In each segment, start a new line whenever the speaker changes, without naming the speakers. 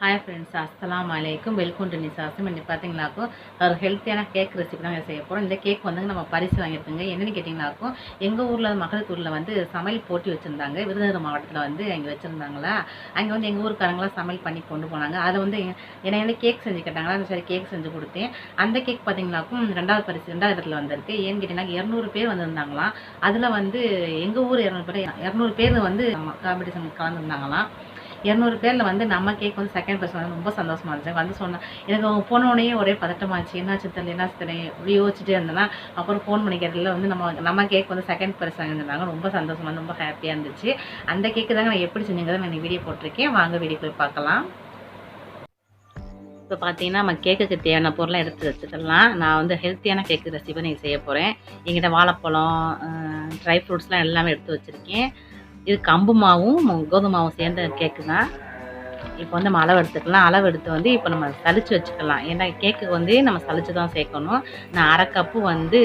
Hi friends, அஸ்ஸலாமு அலைக்கும். Welcome to Nisha. இன்னைக்கு பார்த்தீங்கன்னாக்கும் ஒரு ஹெல்த்தியான கேக் ரெசிபி தான் செய்ய போகிறோம். இந்த கேக் வந்துங்க நம்ம பரிசு வாங்கியிருக்குங்க. என்னென்னு கேட்டிங்கனாக்கும், எங்கள் ஊரில் மகளிர் வந்து சமையல் போட்டி வச்சுருந்தாங்க. விருதுநகர் மாவட்டத்தில் வந்து அங்கே வச்சுருந்தாங்களா, அங்கே வந்து எங்கள் ஊருக்காரங்களாம் சமையல் பண்ணி கொண்டு போனாங்க. அதை வந்து என்னை வந்து கேக் செஞ்சு கேட்டாங்களா, அந்த சரி கேக் செஞ்சு கொடுத்தேன். அந்த கேக் பார்த்தீங்கன்னாக்கும் 2வது பரிசு 2வது இடத்துல வந்திருக்கு. ஏன்னு கேட்டிங்கன்னா 200 பேர் வந்திருந்தாங்களாம். அதில் வந்து எங்கள் ஊர் 200 பேர் வந்து காம்படிஷன் கலந்துருந்தாங்களாம். 200 பேரில் வந்து நம்ம கேக் வந்து செகண்ட் ப்ரைஸ் வந்து ரொம்ப சந்தோஷமா இருந்துச்சு. வந்து சொன்னேன், எனக்கு அவங்க போனோடனே ஒரே பதட்டமாச்சு. என்னாச்சு தெரியல இப்படி யோசிச்சுட்டே இருந்தேன்னா, அப்புறம் ஃபோன் பண்ணி கேட்டதில் வந்து நம்ம கேக் வந்து செகண்ட் ப்ரைஸ் வாங்கியிருந்தாங்க. ரொம்ப சந்தோஷமா ரொம்ப ஹாப்பியாக இருந்துச்சு. அந்த கேக்கு தாங்க நான் எப்படி செஞ்சுங்கிறத நான் வீடியோ போட்டிருக்கேன். வாங்க வீடியோ போய் பார்க்கலாம். இப்போ பார்த்தீங்கன்னா நம்ம கேக்குக்கு தேவையான பொருளாக எடுத்து வச்சுக்கலாம். நான் வந்து ஹெல்த்தியான கேக்கு ரெசிபி நீங்கள் செய்ய போகிறேன். எங்கிட்ட வாழைப்பழம், ட்ரை ஃப்ரூட்ஸ்லாம் எல்லாமே எடுத்து வச்சுருக்கேன். இது கம்பு மாவும் கோதுமை மாவும் சேர்ந்த கேக்கு தான். இப்போ வந்து நம்ம அளவு எடுத்துக்கலாம். அளவு எடுத்து வந்து இப்போ நம்ம சலிச்சு வச்சுக்கலாம். ஏன்னா கேக்கு வந்து நம்ம சலிச்சு தான் சேர்க்கணும். நான் 1/2 கப்பு வந்து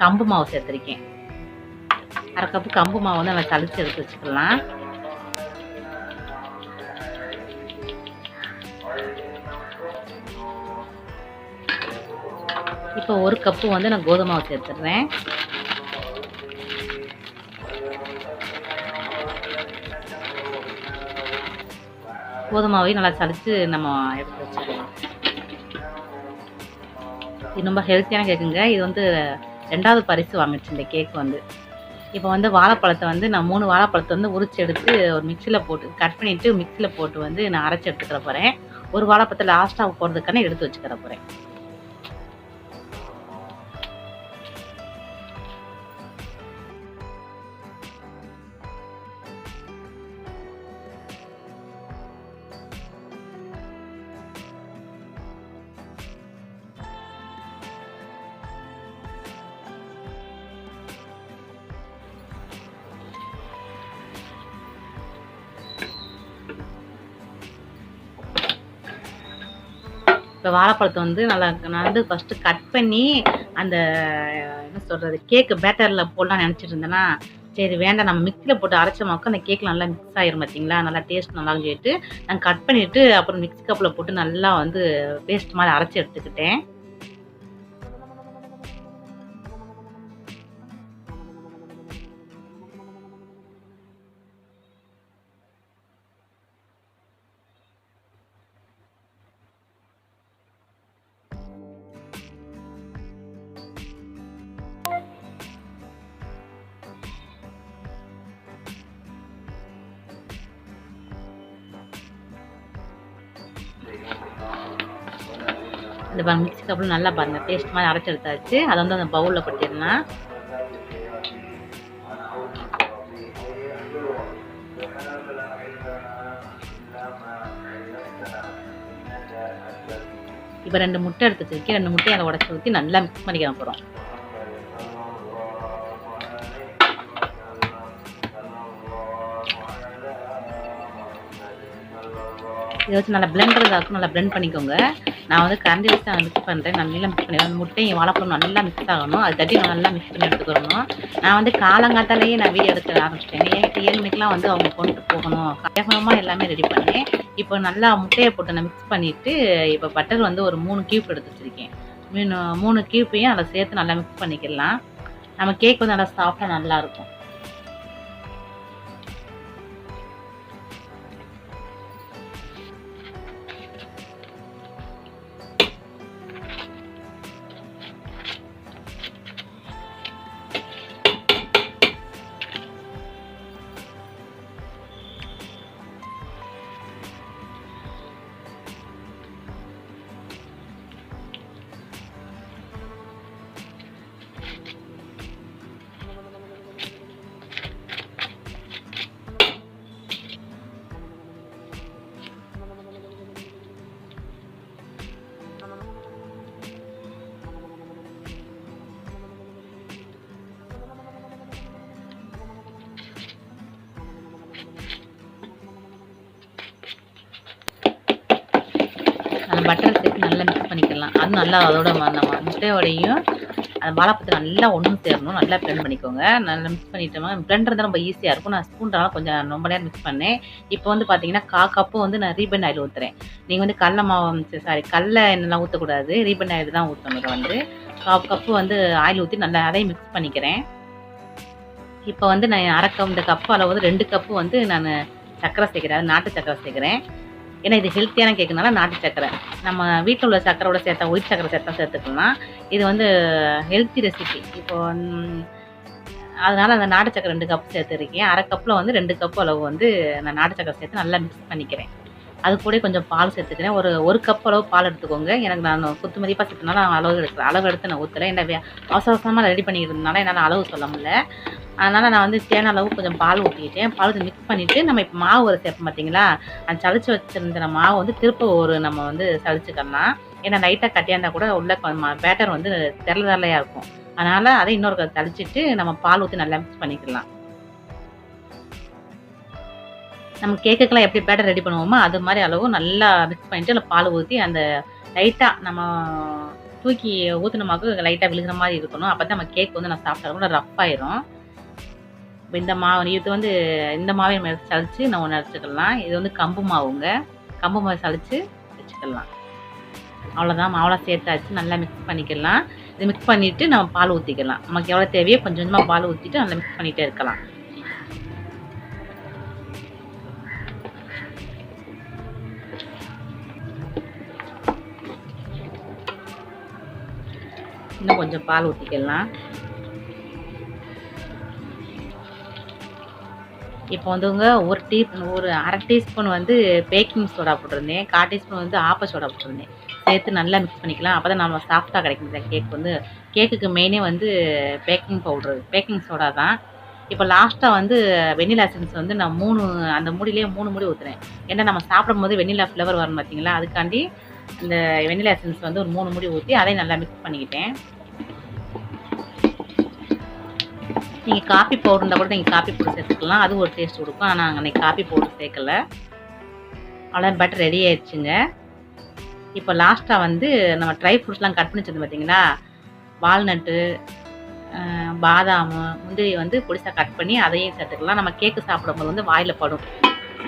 கம்பு மாவு சேர்த்துருக்கேன். 1/2 கப்பு கம்பு மாவு வந்து நம்ம சலிச்சு எடுத்து வச்சுக்கலாம். இப்போ 1 கப்பு வந்து நான் கோதுமை மாவு சேர்த்துடுறேன். கோதுமாவையும் நல்லா சலிச்சு நம்ம எடுத்து வச்சுக்கலாம். இது ரொம்ப ஹெல்த்தியான கேக்குங்க. இது வந்து 2வது பரிசு வாங்கிச்சு இந்த கேக் வந்து. இப்போ வந்து வாழைப்பழத்தை வந்து நான் 3 வாழைப்பழத்தை வந்து உரிச்சு எடுத்து ஒரு மிக்சியில் போட்டு கட் பண்ணிவிட்டு மிக்சியில் போட்டு வந்து நான் அரைச்சி எடுத்துக்கிற போகிறேன். ஒரு வாழைப்பழத்தை லாஸ்ட்டாக போடுறதுக்கான எடுத்து வச்சுக்கிற போகிறேன். இப்போ வாழைப்பழத்தை வந்து நான் வந்து ஃபஸ்ட்டு கட் பண்ணி அந்த என்ன சொல்கிறது கேக்கு பேட்டரில் போடலாம் நினச்சிட்டு இருந்தேன்னா, சரி வேண்டாம் நம்ம மிக்சியில் போட்டு அரைச்சமாக்கும் அந்த கேக் நல்லா மிக்ஸ் ஆகிரும் பார்த்தீங்களா, நல்லா டேஸ்ட் நல்லான்னு சொல்லிட்டு நான் கட் பண்ணிவிட்டு அப்புறம் மிக்ஸி கப்பில் போட்டு நல்லா வந்து பேஸ்ட் மாதிரி அரைச்சி எடுத்துக்கிட்டேன். இந்த மிக்ஸி கப்பில் நல்லா பாருங்கள் பேஸ்ட் மாதிரி அரைச்சி எடுத்தாச்சு. அதை வந்து அந்த பவுலில் கொட்டிடலாம். இப்போ 2 முட்டை எடுத்து வச்சிருக்கேன். 2 முட்டையை அதை உடச்சி ஊற்றி நல்லா மிக்ஸ் பண்ணிக்க போகிறோம். இதை வச்சு நல்லா பிளெண்டர் ஆக்கும், நல்லா பிளெண்ட் பண்ணிக்கோங்க. நான் வந்து கரண்டி வச்சு நான் மிக்ஸ் பண்ணுறேன். நல்லா மிக்ஸ் பண்ணி அந்த முட்டையும் வாழைப்பழம் நல்லா மிக்ஸ் ஆகணும். அது தட்டி நல்லா மிக்ஸ் பண்ணி எடுத்துக்கிறணும். நான் வந்து காலங்காத்தாலேயே நான் வீடியோ எடுக்க ஆரம்பிச்சிட்டேன். எனக்கு 7 மணிக்கெலாம் வந்து அவங்க கொண்டு போகணும். வேகமாக எல்லாமே ரெடி பண்ணேன். இப்போ நல்லா முட்டையை போட்டு நான் மிக்ஸ் பண்ணிவிட்டு இப்போ பட்டர் வந்து ஒரு 3 கியூப் எடுத்து வச்சுருக்கேன். 3 கியூப்பையும் அதை சேர்த்து நல்லா மிக்ஸ் பண்ணிக்கலாம். நம்ம கேக் வந்து நல்லா சாஃப்டாக நல்லாயிருக்கும். பட்டரை சேர்த்து நல்லா மிக்ஸ் பண்ணிக்கலாம். அது நல்லா அதோட நம்ம முட்டையோடையும் அந்த வாழைப்பழத்தை நல்லா ஒன்றும் சேரணும். நல்லா பிளெண்ட் பண்ணிக்கோங்க. நல்லா மிக்ஸ் பண்ணிட்டோம்னா பிளெண்டர் இருந்தால் ரொம்ப ஈஸியாக இருக்கும். நான் ஸ்பூன்றால கொஞ்சம் ரொம்ப நேரம் மிக்ஸ் பண்ணேன். இப்போ வந்து பார்த்தீங்கன்னா 1/4 கப்பு வந்து நான் ரீபன் ஆயில் ஊற்றுறேன். நீங்கள் வந்து கடல மாவு கடல எண்ணெய்லாம் ஊற்றக்கூடாது. ரீபன் ஆயில் தான் ஊற்றணும். இதை வந்து 1/4 கப்பு வந்து ஆயில் ஊற்றி நல்லா அதையும் மிக்ஸ் பண்ணிக்கிறேன். இப்போ வந்து நான் இந்த கப்பு அளவு வந்து 2 கப்பு வந்து நான் சர்க்கரை சேர்க்குறேன். நாட்டு சர்க்கரை சேர்க்குறேன். ஏன்னா இது ஹெல்த்தியான கேக்குனால நாட்டு சர்க்கரை. நம்ம வீட்டில் உள்ள சர்க்கரையோட சேர்த்தா ஒயிட் சர்க்கரை சேர்த்துக்கலாம். இது வந்து ஹெல்த்தி ரெசிபி. இப்போ அதனால அந்த நாட்டு சர்க்கரை 2 கப்பு சேர்த்துருக்கேன். 1/2 கப்பில் வந்து 2 கப்பு அளவு வந்து நான் நாட்டு சர்க்கரை சேர்த்து நல்லா மிக்ஸ் பண்ணிக்கிறேன். அது கூட கொஞ்சம் பால் சேர்த்துக்கிறேன். ஒரு கப் அளவு பால் எடுத்துக்கோங்க. எனக்கு நான் குத்து மதிப்பாக சேர்த்தனால அளவு எடுத்து நான் ஊற்றுறேன். என்ன அவசரமாக ரெடி பண்ணிக்கிறதுனால என்னால் அளவு சொல்ல முடியல. அதனால் நான் வந்து தேன அளவு கொஞ்சம் பால் ஊற்றிக்கிட்டேன். பால் மிக்ஸ் பண்ணிவிட்டு நம்ம இப்போ மாவு ஒரு சேர்ப்போம் பார்த்தீங்களா, அந்த சளிச்சு வச்சுருந்த மாவு வந்து திருப்ப நம்ம வந்து சளிச்சுக்கலாம். ஏன்னா லைட்டாக கட்டியாக இருந்தால் கூட உள்ள பேட்டர் வந்து தெரலையாக இருக்கும். அதனால் அதை இன்னொரு தளிச்சிட்டு நம்ம பால் ஊற்றி நல்லா மிக்ஸ் பண்ணிக்கலாம். நம்ம கேக்குக்கெல்லாம் எப்படி பேட்டர் ரெடி பண்ணுவோமோ அது மாதிரி அளவு நல்லா மிக்ஸ் பண்ணிவிட்டு அதில் பால் ஊற்றி அந்த லைட்டாக நம்ம தூக்கி ஊற்றினமாக்கு லைட்டாக விழுகிற மாதிரி இருக்கணும். அப்போ தான் நம்ம கேக் வந்து நான் சாப்பிட்டா கூட ரஃப் ஆயிரும். இப்போ இந்த மாவை நம்ம எடுத்து சளிச்சு நம்ம ஒன்று அரைச்சிக்கலாம். இது வந்து கம்பு மாவுங்க. கம்பு மாவை சளிச்சு வச்சுக்கலாம். அவ்வளோதான், மாவெல்லாம் சேர்த்தாச்சு. நல்லா மிக்ஸ் பண்ணிக்கலாம். இது மிக்ஸ் பண்ணிவிட்டு நம்ம பால் ஊற்றிக்கலாம். நமக்கு எவ்வளோ தேவையோ கொஞ்சம் கொஞ்சமாக பால் ஊற்றிட்டு நல்லா மிக்ஸ் பண்ணிகிட்டே இருக்கலாம். இன்னும் கொஞ்சம் பால் ஊற்றிக்கலாம். இப்போ வந்துங்க ஒரு 1/2 டீஸ்பூன் வந்து பேக்கிங் சோடா போட்டிருந்தேன். 1/4 டீஸ்பூன் வந்து ஆப்ப சோடா போட்டிருந்தேன். சேர்த்து நல்லா மிக்ஸ் பண்ணிக்கலாம். அப்போ தான் நம்ம சாஃப்டாக கிடைக்கும். இந்த கேக்குக்கு மெயினே வந்து பேக்கிங் சோடா தான். இப்போ லாஸ்ட்டாக வந்து வெண்ணிலா எசன்ஸ் வந்து நான் அந்த மூடியிலே 3 மூடி ஊற்றுறேன். ஏன்னா நம்ம சாப்பிடும்போது வெண்ணிலா ஃப்ளேவர் வரும் பார்த்தீங்களா, அதுக்காண்டி இந்த வெண்ணிலா எசன்ஸ் வந்து ஒரு 3 மூடி ஊற்றி அதையும் நல்லா மிக்ஸ் பண்ணிக்கிட்டேன். நீங்கள் காஃபி பவுடர் இருந்தால் கூட நீங்கள் காஃபி பவுடர் சேர்த்துக்கலாம். அது ஒரு டேஸ்ட் கொடுக்கும். ஆனால் நாங்கள் அன்றைக்கி காஃபி பவுடர் சேர்க்கல. அவ்வளோ பட்டர் ரெடி ஆயிடுச்சுங்க. இப்போ லாஸ்ட்டாக வந்து நம்ம ட்ரை ஃப்ரூட்ஸ்லாம் கட் பண்ணி வச்சுருந்தோம் பார்த்தீங்களா, வால்நட்டு, பாதாம், முந்திரி வந்து பொடிசாக கட் பண்ணி அதையும் சேர்த்துக்கலாம். நம்ம கேக்கு சாப்பிடும்போது வந்து வாயில் படும்.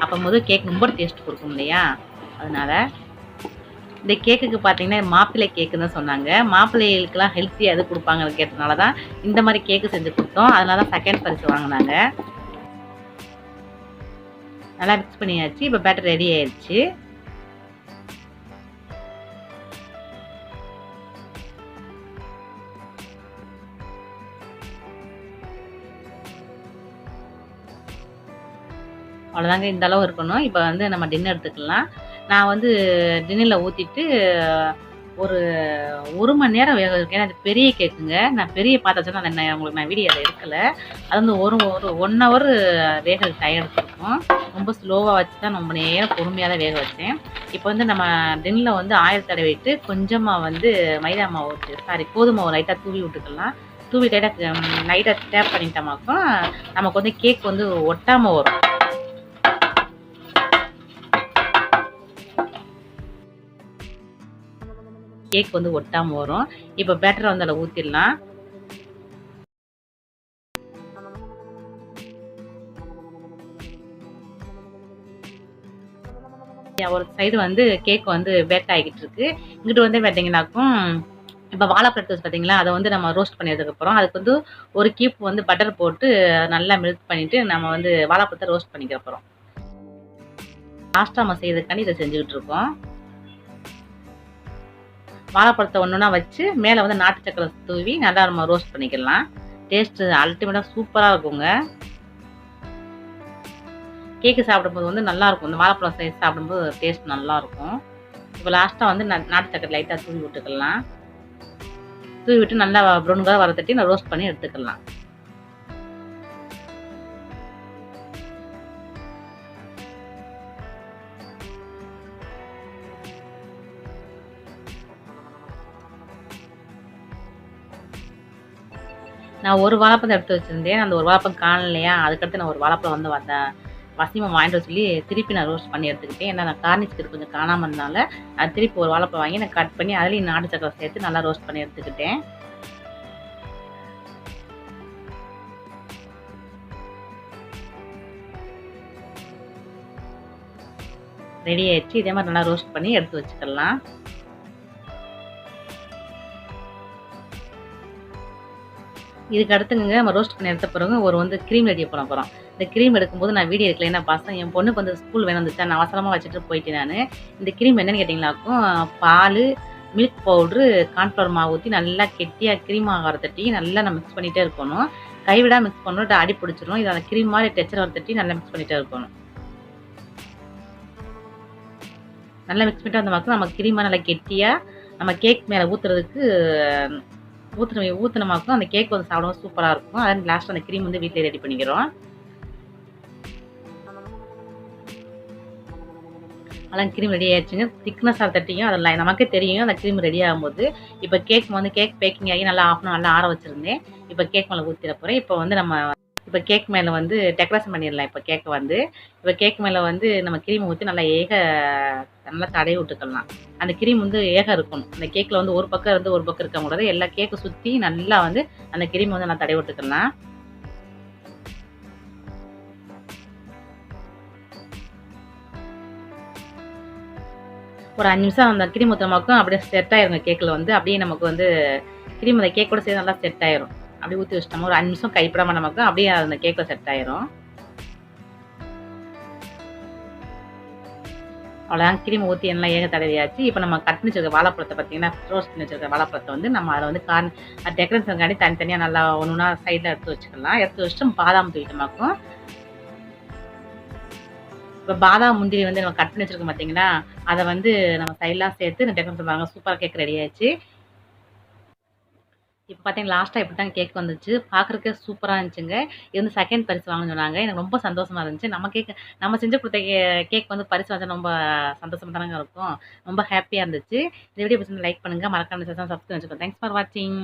அப்போது கேக் ரொம்ப டேஸ்ட் கொடுக்கும் இல்லையா, அதனால் இந்த கேக்குக்கு பார்த்தீங்கன்னா மாப்பிள்ளை கேக்குன்னு தான் சொன்னாங்க. மாப்பிள்ளைகளுக்கெல்லாம் ஹெல்த்தியாக எது கொடுப்பாங்கன்னு கேட்டதுனால தான் இந்த மாதிரி கேக்கு செஞ்சு கொடுத்தோம். அதனால தான் செகண்ட் பரிசு வாங்கினாங்க. நல்லா மிக்ஸ் பண்ணியாச்சு. இப்போ பேட்டர் ரெடி ஆயிடுச்சு. அவ்வளோதாங்க, இந்த அளவு இருக்கணும். இப்போ வந்து நம்ம டின்னர் எடுத்துக்கலாம். நான் வந்து டின்னில் ஊற்றிட்டு ஒரு 1 மணி நேரம் வேக வைக்கேன். ஏன்னா அது பெரிய கேக்குங்க. நான் பெரிய பாத்திரத்தில் உங்களுக்கு நான் வீடியோ அதை எடுக்கலை. அது வந்து ஒரு 1 ஹவர் வேக டைம் எடுத்துருக்கோம். ரொம்ப ஸ்லோவாக வச்சு தான் ரொம்ப நேரம் பொறுமையாக தான் வேக வச்சேன். இப்போ வந்து நம்ம டின்னில் வந்து ஆயில் தடவிட்டு கொஞ்சமாக வந்து மைதா மாவு கோதுமை மாவு லைட்டாக தூவி விட்டுக்கலாம். தூவி லைட்டாக டேப் பண்ணிட்டோமாக்கும் நமக்கு வந்து கேக் வந்து ஒட்டாமல் வரும். கேக் வந்து ஒட்டாமல் வரும். இப்போ பேட்டரை வந்து அதில் ஊற்றிடலாம். ஒரு சைடு வந்து கேக் வந்து பேக் ஆகிக்கிட்டு இருக்கு. இங்கிட்டு வந்து பார்த்தீங்கன்னாக்கும் இப்போ வாழைப்பழம் எடுத்து பார்த்தீங்களா, அதை வந்து நம்ம ரோஸ்ட் பண்ணியதுக்கப்புறம் அதுக்கு வந்து ஒரு கியூப் வந்து பட்டர் போட்டு நல்லா மெல்ட் பண்ணிவிட்டு நம்ம வந்து வாழைப்பழத்தை ரோஸ்ட் பண்ணிக்க போகிறோம். லாஸ்ட்டாக நம்ம செய்யறதுக்காண்டி இதை செஞ்சுக்கிட்டு இருக்கோம். வாழைப்பழத்தை ஒன்றுனா வச்சு மேலே வந்து நாட்டு சக்கரை தூவி நல்லா நம்ம ரோஸ்ட் பண்ணிக்கலாம். டேஸ்ட்டு அல்டிமேட்டாக சூப்பராக இருக்குங்க. கேக்கு சாப்பிடும்போது வந்து நல்லாயிருக்கும். இந்த வாழைப்பழம் சைஸ் சாப்பிடும்போது டேஸ்ட் நல்லாயிருக்கும். இப்போ லாஸ்ட்டாக வந்து நாட்டு சக்கரை லைட்டாக தூவி விட்டுக்கலாம். தூவி விட்டு நல்லா ப்ரௌன் கலர் வர தட்டி நான் ரோஸ்ட் பண்ணி எடுத்துக்கலாம். நான் ஒரு வாழைப்பழம் எடுத்து வச்சுருந்தேன். அந்த ஒரு வாழைப்பழம் காணலையா, அதுக்கடுத்து நான் ஒரு வாழைப்பழம் வந்து வசிமம் வாங்கிட்டு வர சொல்லி திருப்பி நான் ரோஸ்ட் பண்ணி எடுத்துக்கிட்டேன். ஏன்னா நான் கார்னிஷ்க்கு கொஞ்சம் காணாமல் இருந்தால அது திருப்பி ஒரு வாழைப்பழம் வாங்கி நான் கட் பண்ணி அதுலேயும் நாட்டு சக்கரை சேர்த்து நல்லா ரோஸ்ட் பண்ணி எடுத்துக்கிட்டேன். ரெடி ஆயிடுச்சு. இதே மாதிரி நல்லா ரோஸ்ட் பண்ணி எடுத்து வச்சுக்கலாம். இதுக்கு அடுத்துங்க நம்ம ரோஸ்ட் பண்ணி எடுத்த பிறகு ஒரு வந்து க்ரீம் ரெடி பண்ண போகிறோம். இந்த க்ரீம் எடுக்கும்போது நான் வீடியோ எடுக்கல. என்ன பாசம் என் பொண்ணுக்கு வந்து ஸ்கூல் வேணும் வந்துச்சா, நான் அவசரமாக வச்சுட்டு போயிட்டேன் நான். இந்த க்ரீம் என்னன்னு கேட்டிங்களாக்கும், பால், மில்க் பவுட்ரு, கார்ன்ஃப்ளவர் மாவு ஊற்றி நல்லா கெட்டியாக க்ரீம் ஆகிற தட்டி நல்லா நம்ம மிக்ஸ் பண்ணிகிட்டே இருக்கணும். கைவிடாம மிக்ஸ் பண்ணணும், அடி பிடிச்சிரும். இதை அந்த க்ரீம் மாதிரி டெக்ஸ்சர் வர தட்டி நல்லா மிக்ஸ் பண்ணிகிட்டே இருக்கணும். நல்லா மிக்ஸ் பண்ணிட்டு அந்த மாதிரி நம்ம க்ரீமாக நல்லா கெட்டியாக நம்ம கேக் மேலே ஊற்றுறதுக்கு ஊற்றினமாக்கும் அந்த கேக் வந்து சாப்பிடவும் சூப்பராக இருக்கும். அதான் லாஸ்ட் அந்த க்ரீம் வந்து வீட்டிலே ரெடி பண்ணிக்கிறோம். அதெல்லாம் க்ரீம் ரெடி ஆயிடுச்சுங்க. திக்னஸ் ஆகிற தட்டியும் அதில் நமக்கே தெரியும் அந்த க்ரீம் ரெடி ஆகும்போது. இப்போ கேக் பேக்கிங் ஆகி நல்லா ஆஃப் நல்லா ஆற வச்சுருந்தேன். இப்போ கேக் மேலே ஊற்றிட போகிறேன். இப்போ கேக் மேலே வந்து டெக்கரேஷன் பண்ணிடலாம். இப்போ கேக் மேலே வந்து நம்ம க்ரீம் ஊற்றி நல்லா தடவி விட்டுக்கலாம். அந்த க்ரீம் வந்து இருக்கணும். அந்த கேக்கில் வந்து ஒரு பக்கம் இருந்து ஒரு பக்கம் இருக்க கூடாது. எல்லா கேக்கை சுற்றி நல்லா வந்து அந்த க்ரீம் வந்து நல்லா தடவி விட்டுக்கலாம். ஒரு 5 நிமிஷம் அந்த க்ரீம் ஊற்றமாக்கும் அப்படியே செட் ஆயிருங்க. கேக்கில் வந்து அப்படியே நமக்கு வந்து க்ரீம் அந்த கேக்கோட சேர்த்து நல்லா செட் ஆயிரும். அப்படியே ஊற்றி வச்சிட்டோமா ஒரு 5 நிமிஷம் கைப்படாமல் நமக்கு அப்படியே அந்த கேக்கில் செட் ஆயிரும். அவ்வளோதான், க்ரீம் ஊற்றி எல்லாம் தடவியாச்சு. இப்போ நம்ம கட் பண்ணி வச்சிருக்க வாழைப்பழத்தை பார்த்தீங்கன்னா, ரோஸ்ட் பண்ணி வச்சிருக்க வாழைப்பழத்தை வந்து நம்ம அதில் வந்து டெக்கரேஷனுக்காண்டி தனித்தனியாக நல்லா ஒன்றுனா சைடில் எடுத்து வச்சுக்கலாம். எடுத்து வச்சுட்டு பாதாம் தூக்கிட்டோமாக்கும். இப்போ பாதாம் முந்திரி வந்து நம்ம கட் பண்ணி வச்சிருக்கோம் பார்த்தீங்களா, அதை வந்து நம்ம சைட்லாம் சேர்த்து இந்த டெக்கரேஷன் பாருங்க சூப்பராக கேக் ரெடி ஆயிடுச்சு. இப்போ பார்த்தீங்கன்னா லாஸ்ட்டாக இப்படி தான் கேக் வந்துச்சு. பார்க்குறதுக்கே சூப்பராக இருந்துச்சுங்க. இது வந்து செகண்ட் பரிசு வாங்கன்னு சொன்னாங்க. எனக்கு ரொம்ப சந்தோஷமா இருந்துச்சு. நம்ம செஞ்சு கொடுத்த கேக் வந்து பரிசு வாங்கினா ரொம்ப சந்தோஷமா தானங்க இருக்கும். ரொம்ப ஹாப்பியாக இருந்துச்சு. இந்த வீடியோ பிடிச்சிருந்தா லைக் பண்ணுங்க. மறக்காம சப்ஸ்கிரைப் வச்சுக்கோங்க. தேங்க்ஸ் ஃபார் வாட்சிங்.